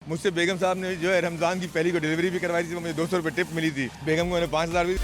मुझसे बेगम साहब ने जो है रमज़ान की पहली को डिलीवरी भी करवाई थी, तो मुझे 200 रुपये टिप मिली थी। बेगम को मैंने 5000 भी।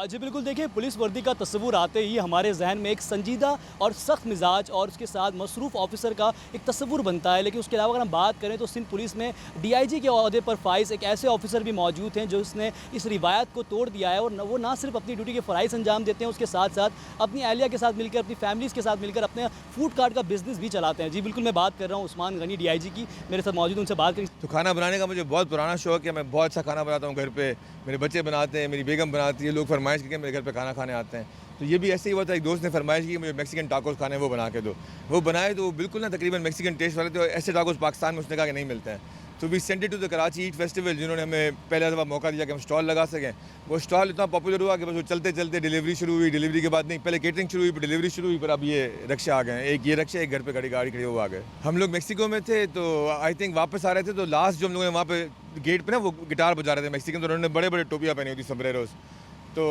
जी बिल्कुल, देखिए पुलिस वर्दी का तस्वुर आते ही हमारे जहन में एक संजीदा और सख्त मिजाज और उसके साथ मसरूफ़ ऑफिसर का एक तस्वुर बनता है। लेकिन उसके अलावा अगर हम बात करें तो सिंध पुलिस में डीआईजी के ओहदे पर फाइज एक ऐसे ऑफिसर भी मौजूद हैं जो इसने इस रिवायत को तोड़ दिया है, और वो ना सिर्फ अपनी ड्यूटी के फ़राइज़ अंजाम देते हैं, उसके साथ साथ अपनी अहलिया के साथ मिलकर, अपनी फैमिलीज़ के साथ मिलकर अपने फूड कार्ट का बिजनेस भी चलाते हैं। जी बिल्कुल, मैं बात कर रहा हूँ उस्मान गनी डीआईजी की, मेरे साथ मौजूद, उनसे बात करें। तो खाना बनाने का मुझे बहुत पुराना शौक है। मैं बहुत अच्छा खाना बनाता हूँ घर पे, मेरे बच्चे बनाते हैं, मेरी बेगम बनाती है, लोग फरमाइश करके मेरे घर पे खाना खाने आते हैं। तो ये भी ऐसे ही हुआ था, एक दोस्त ने फरमाइश की मुझे मैक्सिकन टाकोस खाने, वो बना के दो। वो बनाए तो वो बिल्कुल ना तकरीबन मैक्सिकन टेस्ट वाले थे, ऐसे टाकोस पाकिस्तान में उसने कहा कि नहीं मिलते हैं। तो we sent it to the Karachi eat festival, जिन्होंने हमें पहला दफ़ा मौका दिया कि हम स्टॉल लगा सकें। वो स्टॉल इतना पॉपुलर हुआ कि बस वो चलते चलते डिलीवरी शुरू हुई, डिलीवरी के बाद नहीं, पहले केटरिंग शुरू हुई, फिर डिलीवरी शुरू हुई, फिर अब ये रिक्शा आ गए। एक ये रिक्शा, एक घर पे गाड़ी खड़ी, वो आ गए। हम लोग मैक्सिको में थे, तो आई थिंक वापस आ रहे थे, तो लास्ट जो हम लोगों ने वहाँ पे गेट पे ना वो गिटार बजा रहे थे मैक्सिकन, तो उन्होंने बड़े बड़े टोपियाँ पहनी होती, समब्रेरोस। तो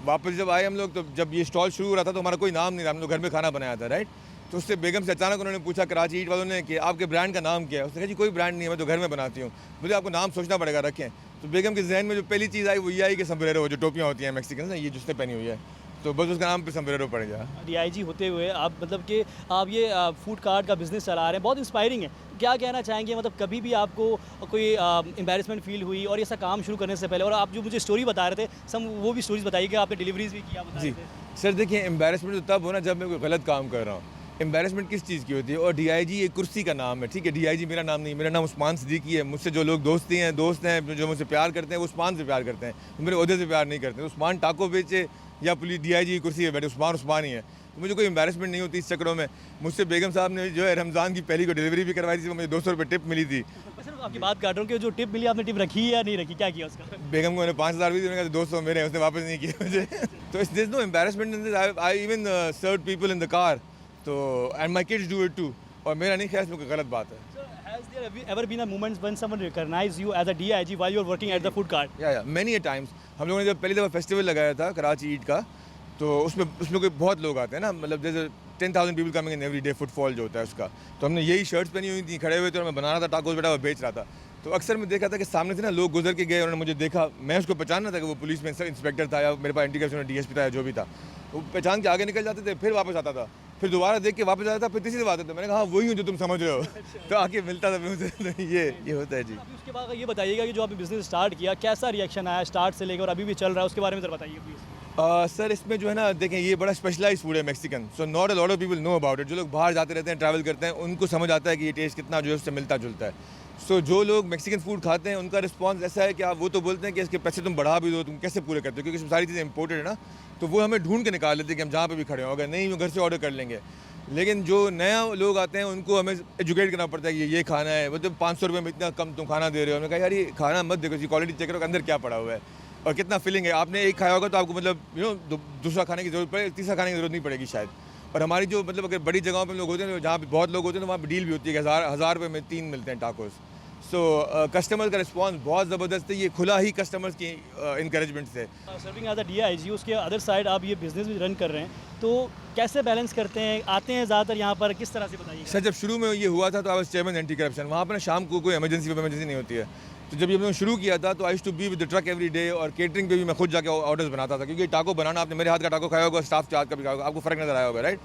वापस जब आए हम लोग, तो जब ये स्टॉल शुरू हो रहा था तो हमारा कोई नाम नहीं था, हम लोग घर में खाना बनाया था, राइट। तो उससे बेगम से अचानक उन्होंने पूछा कराची ईट वालों ने कि आपके ब्रांड का नाम क्या है। उसने कहा जी कोई ब्रांड नहीं है, मैं तो घर में बनाती हूँ, मुझे आपको नाम सोचना पड़ेगा, रखें। तो बेगम के जहन में जो पहली चीज़ आई वो ये आई कि समब्रेरो, जो टोपियाँ होती हैं मैक्सिकन ना, ये जिसने पहनी हुई है, तो बस उसका नाम पे समब्रेरो पड़ गया। डीआईजी होते हुए आप मतलब कि आप ये फूड कार्ट का बिज़नेस चला रहे हैं, बहुत इंस्पायरिंग है। क्या कहना चाहेंगे, मतलब कभी भी आपको कोई एम्बैरेसमेंट फ़ील हुई और ऐसा काम शुरू करने से पहले? और आप जो मुझे स्टोरी बता रहे थे, सम वो भी स्टोरीज़ बताइए कि आपने डिलीवरीज़ भी किया, बता रहे जी थे। सर, देखिए एम्बैरेसमेंट तो तब हो ना जब मैं कोई गलत काम कर रहा हूँ। एम्बैरेसमेंट किस चीज़ की होती है? और डीआईजी एक कुर्सी का नाम है, ठीक है। डीआईजी मेरा नाम नहीं, मेरा नाम उस्मान सिद्दीकी है। मुझसे जो लोग दोस्त हैं जो मुझसे प्यार करते हैं, वो उस्मान से प्यार करते हैं, वो मेरे ओहदे से प्यार नहीं करते। उस्मान टाको बेचे या पुलिस डीआईजी की कुर्सी है बैठे, उस्मान ही है। तो मुझे कोई एम्बैरेसमेंट नहीं होती इस चक्करों में। मुझसे बेगम साहब ने जो है रमज़ान की पहली को डिलीवरी भी करवाई थी, तो मुझे 200 रुपये टिप मिली थी। मैं सिर्फ आपकी बात काट रहा हूँ कि जो टिप मिली, आपने टिप रखी है या नहीं रखी, क्या किया उसका? बेगम को मैंने 5000 भी दी, मैंने कहा 200 मेरे हैं, उसने वापस नहीं किए मुझे। तो it's no embarrassment in this, I even served people in the car, तो and my kids do it too. और मेरा नहीं ख्याल इसमें कोई गलत बात है। So, has there ever been a moment when someone recognized you as a DIG while you were working at the food cart? या मैनी अ टाइम्स। हम लोगों ने जब पहली दफ़ा फेस्टिवल लगाया था कराची ईद का, तो उसमें कोई बहुत लोग आते हैं ना, मतलब जैसे 10,000 people coming in every day, footfall जो होता है उसका। तो हमने यही शर्ट्स पहनी हुई थी, खड़े हुए थे, और मैं बना रहा था टाकोस, बेटा वो बेच रहा था। तो अक्सर मैं देखा था कि सामने से ना लोग गुजर के गए, उन्होंने मुझे देखा, मैं उसको पहचान रहा था कि वो पुलिस में इंस्पेक्टर था, या मेरे पास एंटी करप्शन डीएसपी था, या जो भी था। वो पहचान के आगे निकल जाते थे, फिर वापस आता था, फिर दोबारा देख के वापस आता था, फिर तीसरी दफ़ा आते थे। मैंने कहा हाँ वही हूँ जो तुम समझ रहे हो। तो आके मिलता था मुझसे। ये होता है जी। अभी उसके बाद ये बताइएगा कि जो आपने बिजनेस स्टार्ट किया, कैसा रिएक्शन आया स्टार्ट से लेकर और अभी भी चल रहा है, उसके बारे में ज़रा बताइए प्लीज़। सर इसमें जो है ना, देखें ये बड़ा स्पेशलाइज फूड है Mexican, so not a lot of people know about it. जो लोग बाहर जाते रहते हैं, ट्रैवल करते हैं, उनको समझ आता है कि ये टेस्ट कितना जो है उससे मिलता जुलता है। सो जो लोग मैक्सिकन फूड खाते हैं उनका रिस्पांस ऐसा है कि आप वो तो बोलते हैं कि इसके पैसे तुम बढ़ा भी दो, तुम कैसे पूरे करते हो, क्योंकि इसमें सारी चीज़ें इंपोर्टेड है ना। तो वो हमें ढूंढ के निकाल लेते हैं कि हम जहाँ पे भी खड़े हों, अगर नहीं वो घर से ऑर्डर कर लेंगे। लेकिन जो नया लोग आते हैं उनको हमें एजुकेट करना पड़ता है कि ये खाना है, मतलब 500 रुपये में इतना कम तुम खाना दे रहे हो। हमने कहा यार ये खाना मत देखो, इसकी क्वालिटी चेक करो अंदर क्या पड़ा हुआ है और कितना फिलिंग है। आपने एक खाया होगा तो आपको मतलब दूसरा खाने की जरूरत पड़े, तीसरा खाने की जरूरत नहीं पड़ेगी शायद। और हमारी जो मतलब अगर बड़ी जगहों पे लोग होते हैं, जहाँ पे बहुत लोग होते हैं, तो वहाँ पे डील भी होती है कि हज़ार रुपये में 3 मिलते हैं टाकोस। सो कस्टमर का रिस्पांस बहुत ज़बरदस्त है, ये खुला ही कस्टमर्स की इंकरेजमेंट से। सर्विंग एज अ डीआईजी, उसके अदर साइड आप ये बिजनेस भी रन कर रहे हैं, तो कैसे बैलेंस करते हैं? आते हैं ज़्यादातर यहाँ पर, किस तरह से बताइए सर जब शुरू में ये हुआ था तो I was chairman anti corruption, वहाँ पर ना शाम को कोई इमरजेंसी नहीं होती है। तो जब ये हमने शुरू किया था तो I used to be with the truck every day, और केटरिंग पे भी मैं खुद जाके ऑर्डर्स बनाता था, क्योंकि टाको बनाना, आपने मेरे हाथ का टाको खाया होगा, स्टाफ के हाथ का भी खाया होगा, आपको फ़र्क नजर आया होगा, राइट।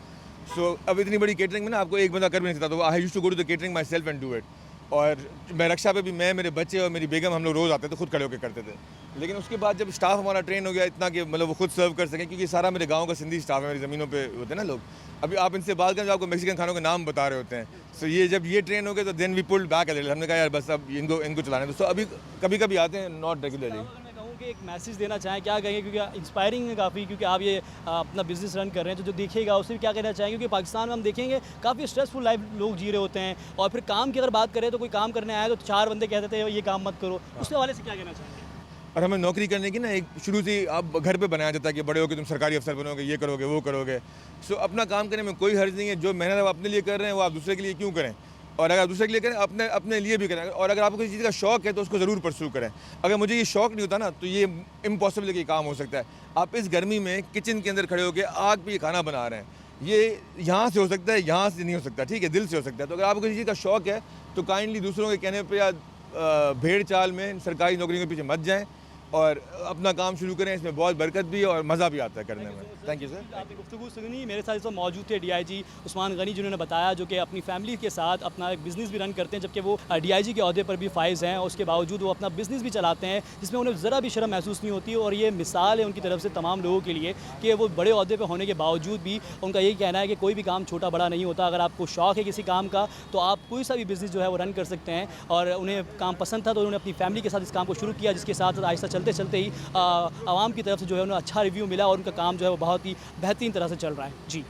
सो अब इतनी बड़ी केटरिंग में ना आपको एक बंदा कर भी नहीं सकता, तो I used to go to the catering myself and do it. और मैं रक्षा पे भी मैं, मेरे बच्चे और मेरी बेगम, हम लोग रोज़ आते थे, खुद खड़े होकर करते थे। लेकिन उसके बाद जब स्टाफ हमारा ट्रेन हो गया इतना कि मतलब वो खुद सर्व कर सकें, क्योंकि सारा मेरे गांव का सिंधी स्टाफ है, मेरी ज़मीनों पे होते हैं ना लोग। अभी आप इनसे बात करें तो आपको मैक्सिकन खानों के नाम बता रहे होते हैं। सो ये जब ये ट्रेन हो गए तो देन वी पुल्ड बैक, हमने कहा यार बस अब इनको चलाने दो। सो अभी कभी कभी आते हैं, नॉट रेगुलरली। मैं कहूँ कि एक मैसेज देना चाहें, क्या कहेंगे, क्योंकि इंस्पायरिंग है काफ़ी, क्योंकि आप ये अपना बिजनेस रन कर रहे हैं, तो जो देखेगा उससे भी क्या कहना चाहेंगे? क्योंकि पाकिस्तान में हम देखेंगे काफ़ी स्ट्रेसफुल लाइफ लोग जी रहे होते हैं, और फिर काम की अगर बात करें तो कोई काम करने आया तो 4 बंदे कहते थे ये काम मत करो, उसके हवाले से क्या कहना चाहेंगे? और हमें नौकरी करने की ना एक शुरू से आप घर पे बनाया जाता है कि बड़े होकर तुम सरकारी अफसर बनोगे, ये करोगे वो करोगे। सो अपना काम करने में कोई हर्ज नहीं है, जो मेहनत आप अपने लिए कर रहे हैं वो आप दूसरे के लिए क्यों करें, और अगर आप दूसरे के लिए करें अपने लिए भी करें। और अगर आपको किसी चीज़ का शौक है तो उसको ज़रूर परस्यू करें। अगर मुझे ये शौक नहीं होता ना तो ये इम्पॉसिबल है कि काम हो सकता है। आप इस गर्मी में किचन के अंदर खड़े होकर आग पे ये खाना बना रहे हैं, ये यहाँ से हो सकता है, यहाँ से नहीं हो सकता, ठीक है, दिल से हो सकता है। तो अगर आपको किसी चीज़ का शौक़ है तो काइंडली दूसरों के कहने पे या भेड़ चाल में सरकारी नौकरियों के पीछे मत जाएं और अपना काम शुरू करें। इसमें बहुत बरकत भी है और मज़ा भी आता है करने में। Thank you sir. आपने गुफ्तगू सुनी। मेरे साथ इस वक्त मौजूद थे डीआईजी उस्मान गनी, जिन्होंने बताया जो कि अपनी फैमिली के साथ अपना एक बिज़नेस भी रन करते हैं, जबकि वो डीआईजी के अहदे पर भी फाइज हैं और उसके बावजूद वो अपना बिज़नेस भी चलाते हैं जिसमें उन्हें ज़रा भी शर्म महसूस नहीं होती। और ये मिसाल है उनकी तरफ से तमाम लोगों के लिए कि वो बड़े अहदे पर होने के बावजूद भी उनका यही कहना है कि कोई भी काम छोटा बड़ा नहीं होता। अगर आपको शौक़ है किसी काम का तो आप कोई सा भी बिज़नेस जो है वो रन कर सकते हैं। और उन्हें काम पसंद था तो उन्होंने अपनी फैमिली के साथ इस काम को शुरू किया, जिसके साथ आहिस्ता चलते चलते ही आवाम की तरफ से जो है उन्हें अच्छा रिव्यू मिला और उनका काम जो है वो बहुत ही बेहतरीन तरह से चल रहा है। जी।